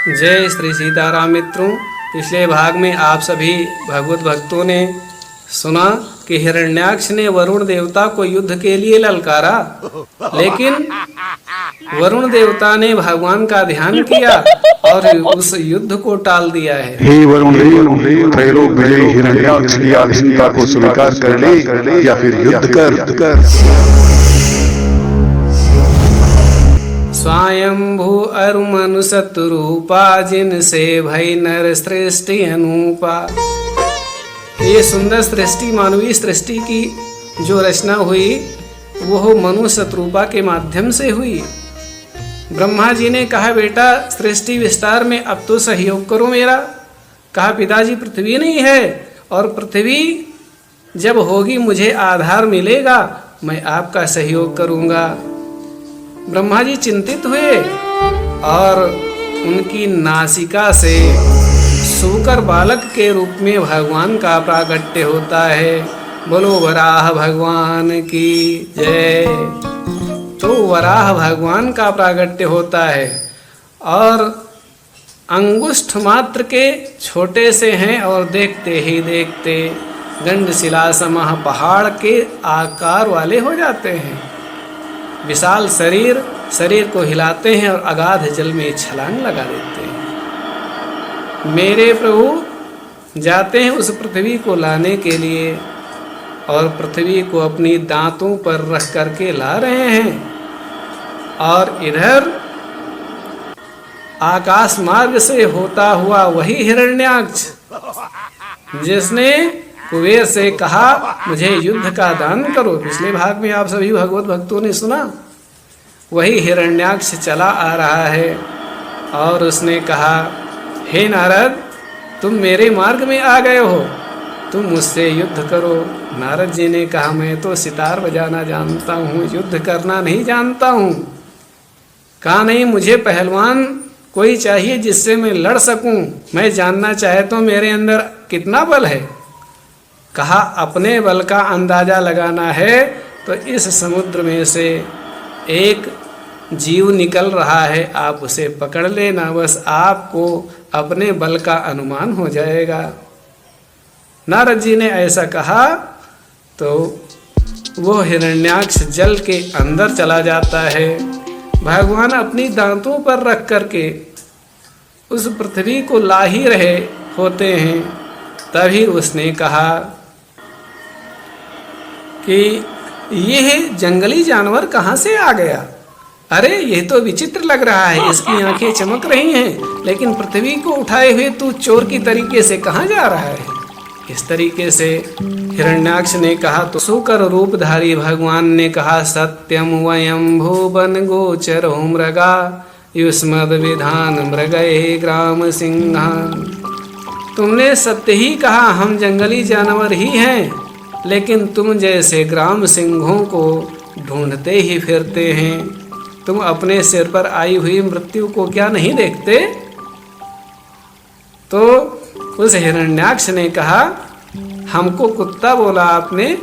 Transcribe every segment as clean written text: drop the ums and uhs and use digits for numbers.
जय श्री सीताराम मित्रों। पिछले भाग में आप सभी भगवत भक्तों ने सुना कि हिरण्याक्ष ने वरुण देवता को युद्ध के लिए ललकारा, लेकिन वरुण देवता ने भगवान का ध्यान किया और उस युद्ध को टाल दिया है। हे वरुण देव, त्रैलोक विजयी हिरण्याक्ष की आधीनता को स्वीकार कर ले या फिर युद्ध कर। स्वयंभू अरुमनु शत्रुरूपा, जिनसे भई नर सृष्टि अनूपा। ये सुंदर सृष्टि, मानवीय सृष्टि की जो रचना हुई वो मनु शत्रुरूपा के माध्यम से हुई। ब्रह्मा जी ने कहा, बेटा सृष्टि विस्तार में अब तो सहयोग करो मेरा। कहा, पिताजी पृथ्वी नहीं है, और पृथ्वी जब होगी मुझे आधार मिलेगा, मैं आपका सहयोग करूंगा। ब्रह्मा जी चिंतित हुए और उनकी नासिका से सूकर बालक के रूप में भगवान का प्रागट्य होता है। बोलो वराह भगवान की जय। तो वराह भगवान का प्रागट्य होता है और अंगुष्ठ मात्र के छोटे से हैं और देखते ही देखते गंडशिला समह पहाड़ के आकार वाले हो जाते हैं। विशाल शरीर को हिलाते हैं और अगाध जल में छलांग लगा देते हैं। मेरे प्रभु जाते हैं उस पृथ्वी को लाने के लिए और पृथ्वी को अपनी दांतों पर रख करके ला रहे हैं। और इधर आकाश मार्ग से होता हुआ वही हिरण्याक्ष जिसने कुबेर से कहा मुझे युद्ध का दान करो, पिछले भाग में आप सभी भगवत भक्तों ने सुना, वही हिरण्याक्ष चला आ रहा है और उसने कहा, हे नारद, तुम मेरे मार्ग में आ गए हो, तुम मुझसे युद्ध करो। नारद जी ने कहा, मैं तो सितार बजाना जानता हूँ, युद्ध करना नहीं जानता हूँ। कहा, नहीं, मुझे पहलवान कोई चाहिए जिससे मैं लड़ सकूं। मैं जानना चाहे तो मेरे अंदर कितना बल है। कहा, अपने बल का अंदाजा लगाना है तो इस समुद्र में से एक जीव निकल रहा है, आप उसे पकड़ लेना, बस आपको अपने बल का अनुमान हो जाएगा। नारद जी ने ऐसा कहा तो वो हिरण्याक्ष जल के अंदर चला जाता है। भगवान अपनी दांतों पर रख करके उस पृथ्वी को ला ही रहे होते हैं। तभी उसने कहा कि यह जंगली जानवर कहाँ से आ गया? अरे ये तो विचित्र लग रहा है, इसकी आंखें चमक रही हैं, लेकिन पृथ्वी को उठाए हुए तू चोर की तरीके से कहाँ जा रहा है? इस तरीके से हिरण्याक्ष ने कहा तो सूकर रूपधारी भगवान ने कहा, सत्यम वयं भुवन गोचरो मृगा युष्मद विधान मृगये ग्राम सिंहान। तुमने सत्य ही कहा, हम जंगली जानवर ही हैं, लेकिन तुम जैसे ग्राम सिंहों को ढूंढते ही फिरते हैं। तुम अपने सिर पर आई हुई मृत्यु को क्या नहीं देखते? तो उस हिरण्याक्ष ने कहा, हमको कुत्ता बोला आपने,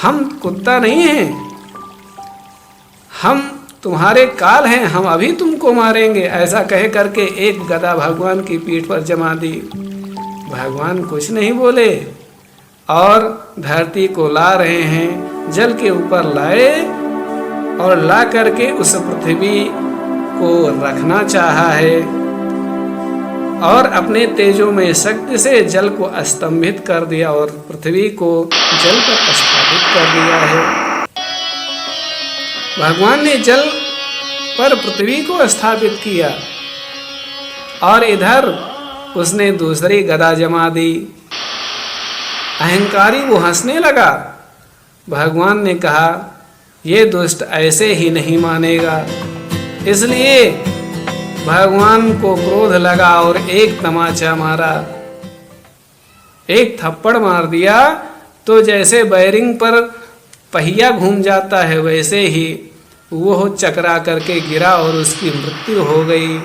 हम कुत्ता नहीं हैं, हम तुम्हारे काल हैं, हम अभी तुमको मारेंगे। ऐसा कह करके एक गदा भगवान की पीठ पर जमा दी। भगवान कुछ नहीं बोले और धरती को ला रहे हैं, जल के ऊपर लाए और ला करके उस पृथ्वी को रखना चाहा है और अपने तेजोमय शक्ति से जल को स्तंभित कर दिया और पृथ्वी को जल पर स्थापित कर दिया है। भगवान ने जल पर पृथ्वी को स्थापित किया और इधर उसने दूसरी गदा जमा दी। अहंकारी वो हंसने लगा। भगवान ने कहा, ये दुष्ट ऐसे ही नहीं मानेगा। इसलिए भगवान को क्रोध लगा और एक तमाचा मारा, एक थप्पड़ मार दिया तो जैसे बैरिंग पर पहिया घूम जाता है वैसे ही वो चकरा करके गिरा और उसकी मृत्यु हो गई।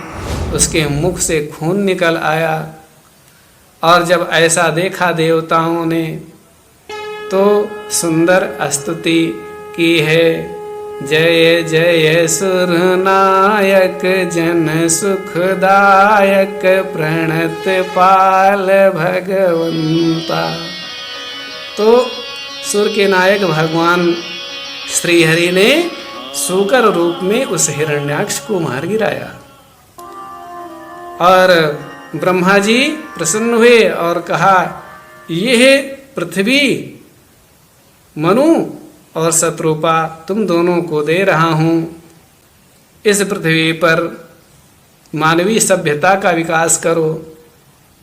उसके मुख से खून निकल आया और जब ऐसा देखा देवताओं ने तो सुंदर स्तुति की है। जय जय सुरनायक जन सुखदायक प्रणत पाल भगवंता। तो सुर के नायक भगवान श्रीहरि ने सूकर रूप में उस हिरण्याक्ष को मार गिराया और ब्रह्मा जी प्रसन्न हुए और कहा, यह पृथ्वी मनु और शत्रुपा तुम दोनों को दे रहा हूँ। इस पृथ्वी पर मानवीय सभ्यता का विकास करो।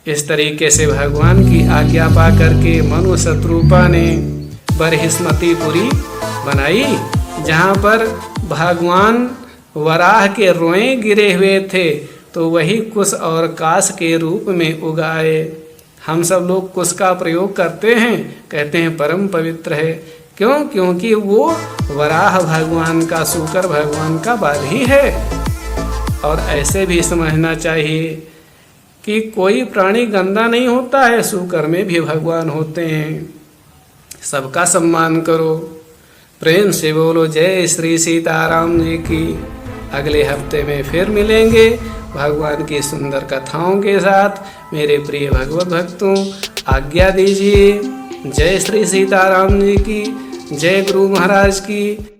इस तरीके से भगवान की आज्ञा पा करके मनु शत्रुपा ने बरहिस्मतीपुरी बनाई, जहाँ पर भगवान वराह के रोए गिरे हुए थे तो वही कुश और काश के रूप में उगाए। हम सब लोग कुश का प्रयोग करते हैं, कहते हैं परम पवित्र है। क्यों? क्योंकि वो वराह भगवान का, सूकर भगवान का बाल ही है। और ऐसे भी समझना चाहिए कि कोई प्राणी गंदा नहीं होता है, सूकर में भी भगवान होते हैं। सबका सम्मान करो। प्रेम से बोलो जय श्री सीताराम जी की। अगले हफ्ते में फिर मिलेंगे भगवान की सुंदर कथाओं के साथ। मेरे प्रिय भगवत भक्तों, आज्ञा दीजिए। जय श्री सीताराम जी की, जय गुरु महाराज की।